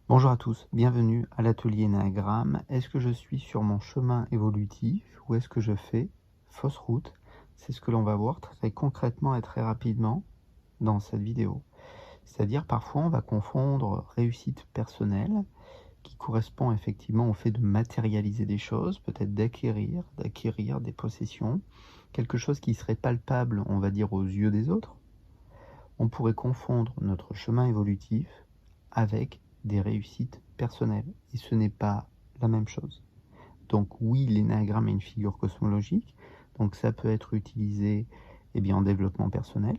Bonjour à tous, bienvenue à l'atelier Énéagramme. Est-ce que je suis sur mon chemin évolutif ou est-ce que je fais fausse route? C'est ce que l'on va voir très concrètement et très rapidement dans cette vidéo. C'est-à-dire parfois on va confondre réussite personnelle, qui correspond effectivement au fait de matérialiser des choses, peut-être d'acquérir des possessions, quelque chose qui serait palpable, on va dire, aux yeux des autres. On pourrait confondre notre chemin évolutif avec des réussites personnelles, et ce n'est pas la même chose. Donc oui, l'énéagramme est une figure cosmologique, donc ça peut être utilisé en développement personnel,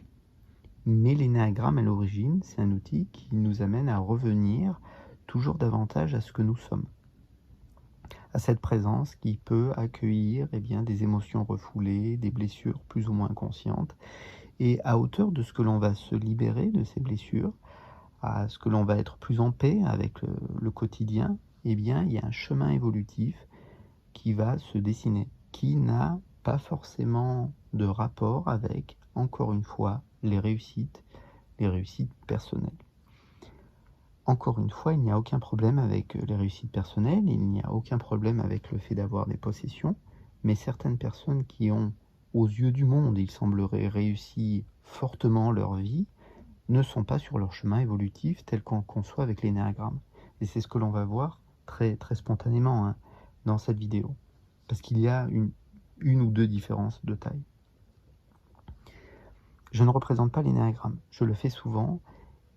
mais l'énéagramme à l'origine, c'est un outil qui nous amène à revenir toujours davantage à ce que nous sommes, à cette présence qui peut accueillir des émotions refoulées, des blessures plus ou moins conscientes, et à hauteur de ce que l'on va se libérer de ces blessures, à ce que l'on va être plus en paix avec le quotidien, il y a un chemin évolutif qui va se dessiner, qui n'a pas forcément de rapport avec, encore une fois, les réussites personnelles. Encore une fois, il n'y a aucun problème avec les réussites personnelles, il n'y a aucun problème avec le fait d'avoir des possessions, mais certaines personnes qui ont, aux yeux du monde, il semblerait réussi fortement leur vie, ne sont pas sur leur chemin évolutif tel qu'on le conçoit avec l'énéagramme. Et c'est ce que l'on va voir très, très spontanément dans cette vidéo. Parce qu'il y a une ou deux différences de taille. Je ne représente pas l'énéagramme. Je le fais souvent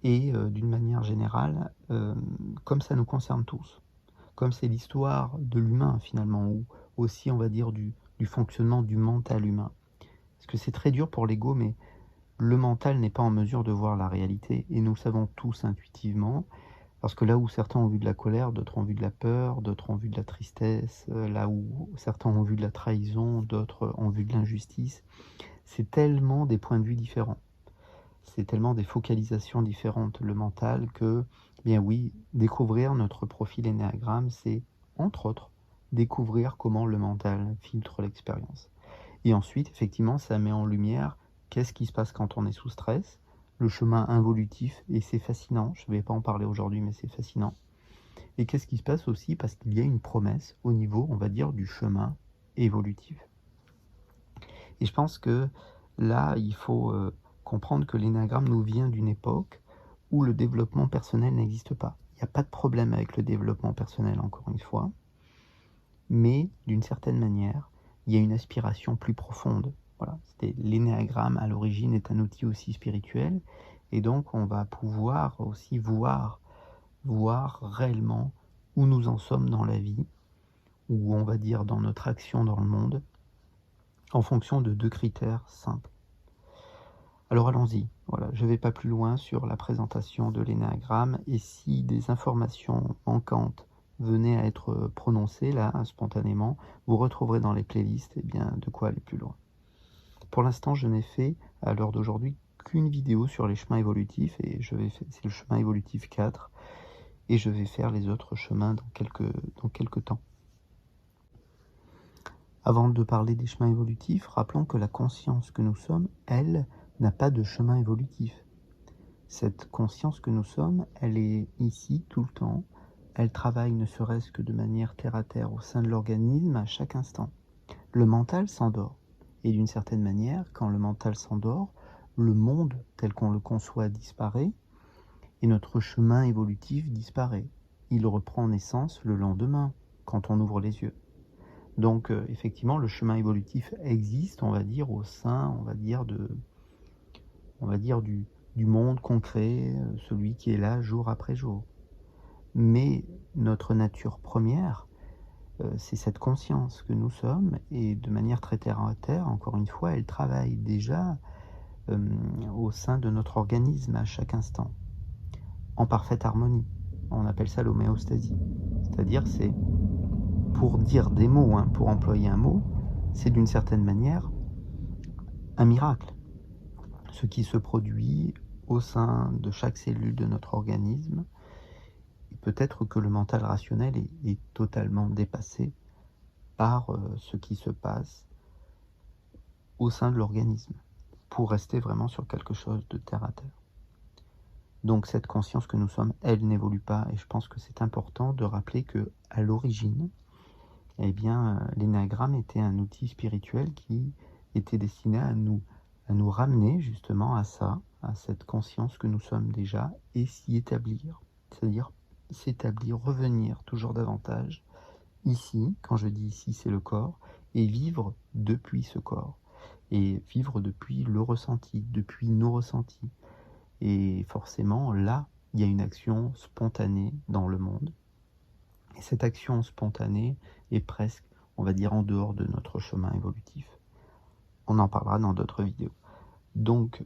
et d'une manière générale, comme ça nous concerne tous. Comme c'est l'histoire de l'humain finalement, ou aussi on va dire du fonctionnement du mental humain. Parce que c'est très dur pour l'ego, mais le mental n'est pas en mesure de voir la réalité, et nous savons tous intuitivement, parce que là où certains ont vu de la colère, d'autres ont vu de la peur, d'autres ont vu de la tristesse, là où certains ont vu de la trahison, d'autres ont vu de l'injustice, c'est tellement des points de vue différents, c'est tellement des focalisations différentes, le mental, que, bien oui, découvrir notre profil énéagramme, c'est, entre autres, découvrir comment le mental filtre l'expérience. Et ensuite, effectivement, ça met en lumière qu'est-ce qui se passe quand on est sous stress, le chemin involutif, et c'est fascinant, je ne vais pas en parler aujourd'hui, mais c'est fascinant. Et qu'est-ce qui se passe aussi parce qu'il y a une promesse au niveau, on va dire, du chemin évolutif. Et je pense que là, il faut comprendre que l'énéagramme nous vient d'une époque où le développement personnel n'existe pas. Il n'y a pas de problème avec le développement personnel, encore une fois, mais d'une certaine manière, il y a une aspiration plus profonde. Voilà, l'énéagramme à l'origine est un outil aussi spirituel, et donc on va pouvoir aussi voir réellement où nous en sommes dans la vie, ou on va dire dans notre action dans le monde, en fonction de deux critères simples. Alors allons-y, voilà, je ne vais pas plus loin sur la présentation de l'énéagramme, et si des informations manquantes venaient à être prononcées là, spontanément, vous retrouverez dans les playlists de quoi aller plus loin. Pour l'instant, je n'ai fait, à l'heure d'aujourd'hui, qu'une vidéo sur les chemins évolutifs, et c'est le chemin évolutif 4, et je vais faire les autres chemins dans quelques temps. Avant de parler des chemins évolutifs, rappelons que la conscience que nous sommes, elle, n'a pas de chemin évolutif. Cette conscience que nous sommes, elle est ici tout le temps, elle travaille ne serait-ce que de manière terre à terre au sein de l'organisme à chaque instant. Le mental s'endort, et d'une certaine manière, quand le mental s'endort, le monde tel qu'on le conçoit disparaît, et notre chemin évolutif disparaît. Il reprend naissance le lendemain, quand on ouvre les yeux. Donc effectivement, le chemin évolutif existe, on va dire, au sein, du monde concret, celui qui est là jour après jour. Mais notre nature première, c'est cette conscience que nous sommes, et de manière très terre à terre, encore une fois, elle travaille déjà au sein de notre organisme à chaque instant, en parfaite harmonie. On appelle ça l'homéostasie. C'est-à-dire, c'est, pour dire des mots, pour employer un mot, c'est d'une certaine manière un miracle. Ce qui se produit au sein de chaque cellule de notre organisme, et peut-être que le mental rationnel est totalement dépassé par ce qui se passe au sein de l'organisme, pour rester vraiment sur quelque chose de terre à terre. Donc cette conscience que nous sommes, elle n'évolue pas, et je pense que c'est important de rappeler que à l'origine, eh bien, l'énéagramme était un outil spirituel qui était destiné à nous ramener justement à ça, à cette conscience que nous sommes déjà, et s'y établir. C'est-à-dire s'établir, revenir toujours davantage ici, quand je dis ici, c'est le corps, et vivre depuis ce corps, et vivre depuis le ressenti, depuis nos ressentis. Et forcément, là, il y a une action spontanée dans le monde. Et cette action spontanée est presque, on va dire, en dehors de notre chemin évolutif. On en parlera dans d'autres vidéos. Donc,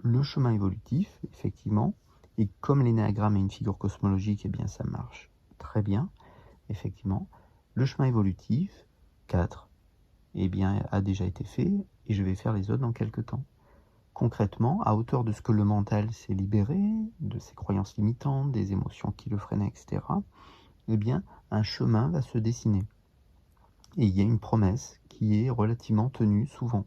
le chemin évolutif, effectivement, et comme l'énéagramme est une figure cosmologique, eh bien ça marche très bien, effectivement. Le chemin évolutif, 4, eh bien, a déjà été fait, et je vais faire les autres dans quelques temps. Concrètement, à hauteur de ce que le mental s'est libéré, de ses croyances limitantes, des émotions qui le freinaient, etc., eh bien, un chemin va se dessiner. Et il y a une promesse qui est relativement tenue souvent.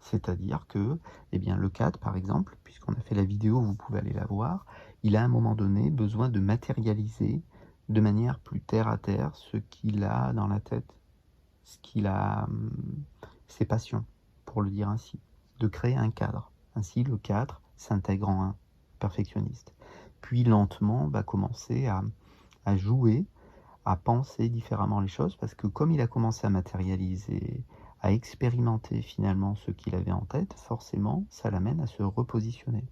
C'est-à-dire que, eh bien, le 4, par exemple, puisqu'on a fait la vidéo, vous pouvez aller la voir, il a à un moment donné besoin de matérialiser de manière plus terre à terre ce qu'il a dans la tête, ce qu'il a, ses passions, pour le dire ainsi, de créer un cadre. Ainsi, le 4 s'intègre en un perfectionniste. Puis lentement va commencer à jouer, à penser différemment les choses, parce que comme il a commencé à matérialiser, à expérimenter finalement ce qu'il avait en tête, forcément, ça l'amène à se repositionner.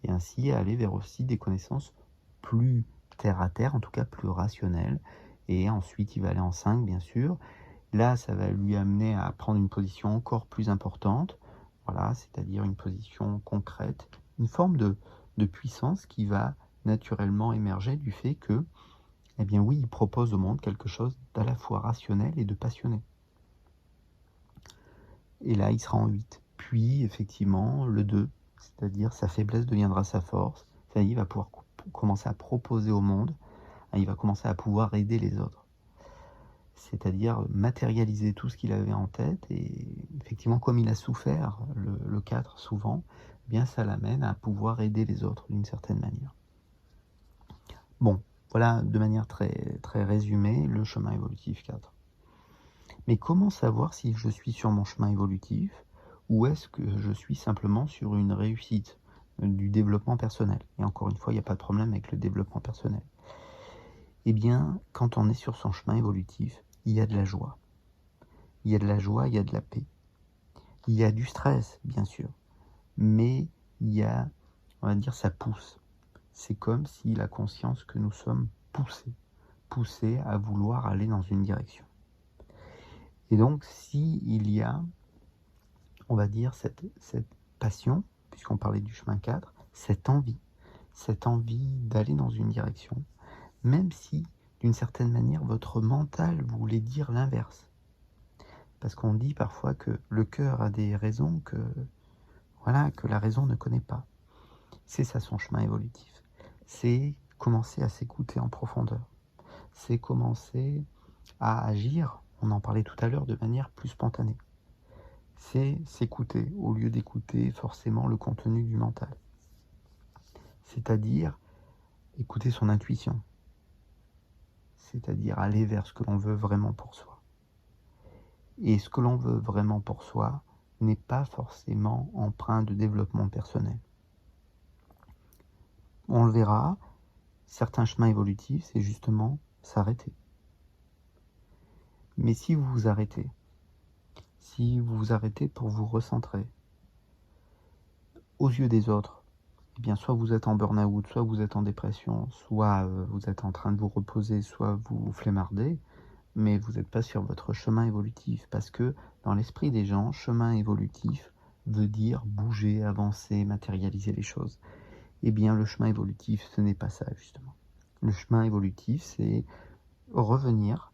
Et ainsi à aller vers aussi des connaissances plus terre à terre, en tout cas plus rationnelles. Et ensuite, il va aller en 5, bien sûr. Là, ça va lui amener à prendre une position encore plus importante, voilà, c'est-à-dire une position concrète, une forme de puissance qui va naturellement émerger du fait que, eh bien oui, il propose au monde quelque chose d'à la fois rationnel et de passionné. Et là, il sera en 8. Puis, effectivement, le 2, c'est-à-dire sa faiblesse deviendra sa force. Ça y est, il va pouvoir commencer à proposer au monde, il va commencer à pouvoir aider les autres. C'est-à-dire matérialiser tout ce qu'il avait en tête, et effectivement, comme il a souffert, le 4 souvent, eh bien ça l'amène à pouvoir aider les autres d'une certaine manière. Bon, voilà de manière très, très résumée le chemin évolutif 4. Mais comment savoir si je suis sur mon chemin évolutif ou est-ce que je suis simplement sur une réussite du développement personnel? Et encore une fois, il n'y a pas de problème avec le développement personnel. Eh bien, quand on est sur son chemin évolutif, il y a de la joie. Il y a de la joie, il y a de la paix. Il y a du stress, bien sûr, mais il y a, on va dire, ça pousse. C'est comme si la conscience que nous sommes poussés à vouloir aller dans une direction. Et donc, s'il y a, on va dire, cette passion, puisqu'on parlait du chemin 4, cette envie d'aller dans une direction, même si, d'une certaine manière, votre mental voulait dire l'inverse. Parce qu'on dit parfois que le cœur a des raisons que la raison ne connaît pas. C'est ça son chemin évolutif. C'est commencer à s'écouter en profondeur. C'est commencer à agir, on en parlait tout à l'heure, de manière plus spontanée. C'est s'écouter au lieu d'écouter forcément le contenu du mental. C'est-à-dire écouter son intuition. C'est-à-dire aller vers ce que l'on veut vraiment pour soi. Et ce que l'on veut vraiment pour soi n'est pas forcément empreint de développement personnel. On le verra, certains chemins évolutifs, c'est justement s'arrêter. Mais si vous vous arrêtez pour vous recentrer, aux yeux des autres, eh bien soit vous êtes en burn-out, soit vous êtes en dépression, soit vous êtes en train de vous reposer, soit vous flemmardez, mais vous n'êtes pas sur votre chemin évolutif, parce que dans l'esprit des gens, chemin évolutif veut dire bouger, avancer, matérialiser les choses. Eh bien, le chemin évolutif, ce n'est pas ça, justement. Le chemin évolutif, c'est revenir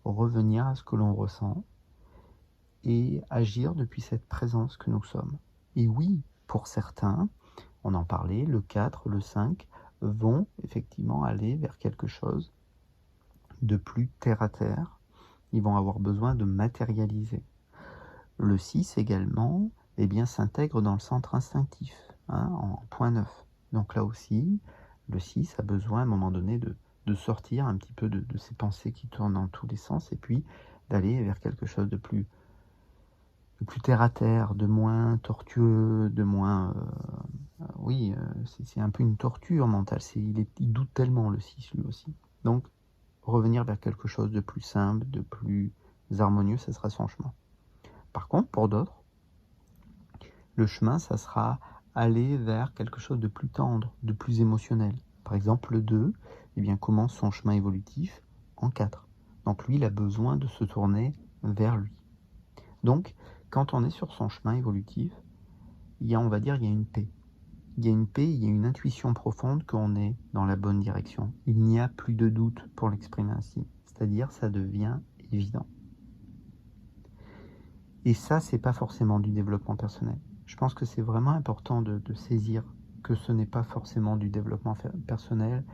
à ce que l'on ressent et agir depuis cette présence que nous sommes. Et oui, pour certains, on en parlait, le 4, le 5 vont effectivement aller vers quelque chose de plus terre à terre. Ils vont avoir besoin de matérialiser. Le 6 également, eh bien, s'intègre dans le centre instinctif, en point 9. Donc là aussi, Le 6 a besoin à un moment donné de sortir un petit peu de ces pensées qui tournent dans tous les sens et puis d'aller vers quelque chose de plus terre à terre, de moins tortueux, de moins, oui, c'est un peu une torture mentale. Il doute tellement le 6 lui aussi. Donc revenir vers quelque chose de plus simple, de plus harmonieux, ça sera son chemin. Par contre, pour d'autres, le chemin, ça sera aller vers quelque chose de plus tendre, de plus émotionnel. Par exemple, le 2, eh bien, commence son chemin évolutif en 4. Donc lui, il a besoin de se tourner vers lui. Donc, quand on est sur son chemin évolutif, il y a, on va dire, il y a une paix. Il y a une paix, il y a une intuition profonde qu'on est dans la bonne direction. Il n'y a plus de doute pour l'exprimer ainsi. C'est-à-dire, ça devient évident. Et ça, c'est pas forcément du développement personnel. Je pense que c'est vraiment important de saisir que ce n'est pas forcément du développement personnel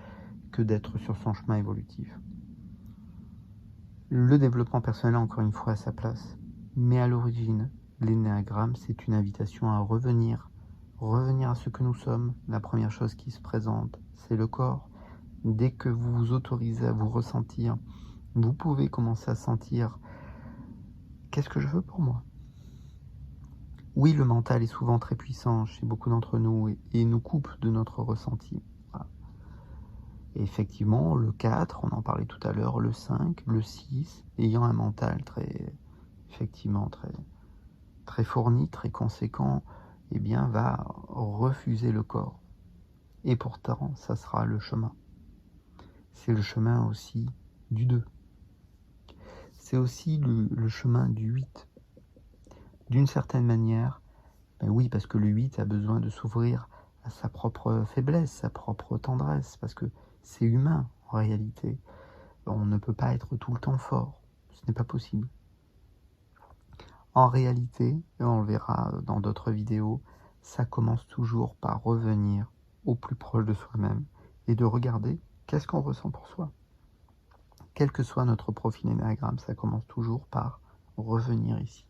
que d'être sur son chemin évolutif. Le développement personnel, encore une fois, à sa place. Mais à l'origine, l'énéagramme, c'est une invitation à revenir à ce que nous sommes. La première chose qui se présente, c'est le corps. Dès que vous vous autorisez à vous ressentir, vous pouvez commencer à sentir « qu'est-ce que je veux pour moi ?» Oui, le mental est souvent très puissant chez beaucoup d'entre nous et nous coupe de notre ressenti. Voilà. Et effectivement, le 4, on en parlait tout à l'heure, le 5, le 6, ayant un mental effectivement très fourni, très conséquent, eh bien, va refuser le corps. Et pourtant, ça sera le chemin. C'est le chemin aussi du 2. C'est aussi le chemin du 8. D'une certaine manière, ben oui, parce que le 8 a besoin de s'ouvrir à sa propre faiblesse, sa propre tendresse, parce que c'est humain en réalité. On ne peut pas être tout le temps fort, ce n'est pas possible. En réalité, et on le verra dans d'autres vidéos, ça commence toujours par revenir au plus proche de soi-même et de regarder qu'est-ce qu'on ressent pour soi. Quel que soit notre profil énéagramme, ça commence toujours par revenir ici.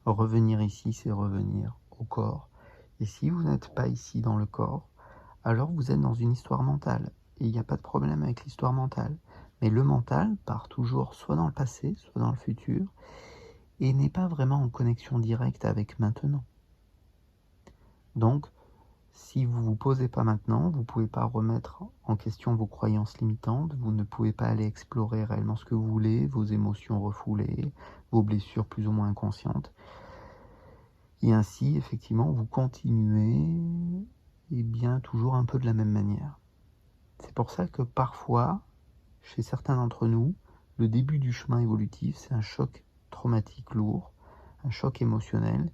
Revenir ici, c'est revenir au corps. Et si vous n'êtes pas ici dans le corps, alors vous êtes dans une histoire mentale. Et il n'y a pas de problème avec l'histoire mentale. Mais le mental part toujours soit dans le passé, soit dans le futur, et n'est pas vraiment en connexion directe avec maintenant. Donc, si vous ne vous posez pas maintenant, vous ne pouvez pas remettre en question vos croyances limitantes, vous ne pouvez pas aller explorer réellement ce que vous voulez, vos émotions refoulées, vos blessures plus ou moins inconscientes. Et ainsi, effectivement, vous continuez, et bien, toujours un peu de la même manière. C'est pour ça que parfois, chez certains d'entre nous, le début du chemin évolutif, c'est un choc traumatique lourd, un choc émotionnel,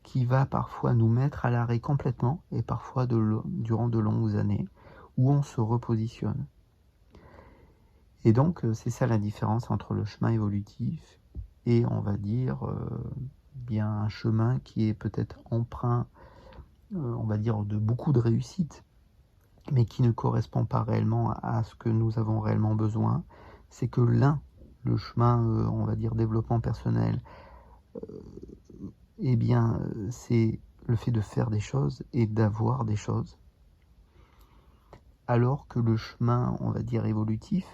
qui va parfois nous mettre à l'arrêt complètement, et parfois durant de longues années, où on se repositionne. Et donc, c'est ça la différence entre le chemin évolutif et, on va dire, bien un chemin qui est peut-être empreint, on va dire, de beaucoup de réussite, mais qui ne correspond pas réellement à ce que nous avons réellement besoin. C'est que le chemin, on va dire, développement personnel, eh bien, c'est le fait de faire des choses et d'avoir des choses. Alors que le chemin, on va dire, évolutif,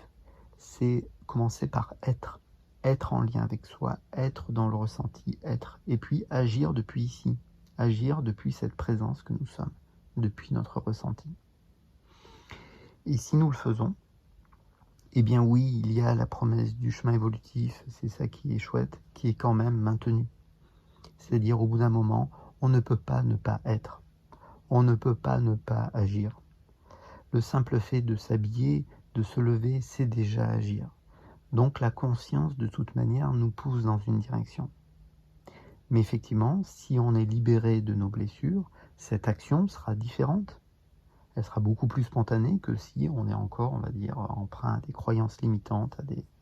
c'est commencer par être. Être en lien avec soi, être dans le ressenti, être. Et puis agir depuis ici. Agir depuis cette présence que nous sommes, depuis notre ressenti. Et si nous le faisons, eh bien oui, il y a la promesse du chemin évolutif, c'est ça qui est chouette, qui est quand même maintenue. C'est-à-dire au bout d'un moment, on ne peut pas ne pas être. On ne peut pas ne pas agir. Le simple fait de s'habiller, de se lever, c'est déjà agir. Donc la conscience, de toute manière, nous pousse dans une direction. Mais effectivement, si on est libéré de nos blessures, cette action sera différente. Elle sera beaucoup plus spontanée que si on est encore, on va dire, emprunt à des croyances limitantes,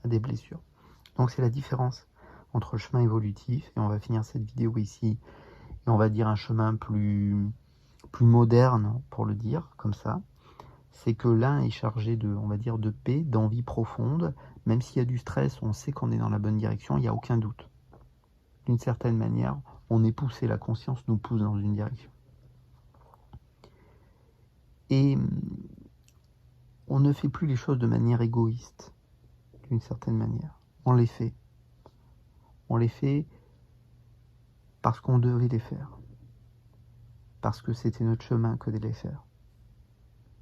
à des blessures. Donc c'est la différence entre le chemin évolutif, et on va finir cette vidéo ici, et on va dire un chemin plus moderne, pour le dire comme ça. C'est que l'un est chargé de, on va dire, de paix, d'envie profonde. Même s'il y a du stress, on sait qu'on est dans la bonne direction, il n'y a aucun doute. D'une certaine manière, on est poussé, la conscience nous pousse dans une direction. Et on ne fait plus les choses de manière égoïste, d'une certaine manière. On les fait. On les fait parce qu'on devait les faire. Parce que c'était notre chemin que de les faire.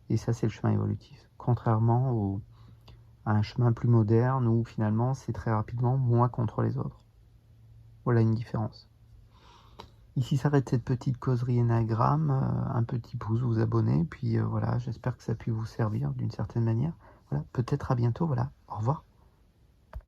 Et ça, c'est le chemin évolutif. Contrairement à un chemin plus moderne où finalement, c'est très rapidement moi contre les autres. Voilà une différence. Ici s'arrête cette petite causerie énagramme, un petit pouce, vous abonnez, puis voilà, j'espère que ça a pu vous servir d'une certaine manière. Voilà, peut-être à bientôt, voilà, au revoir.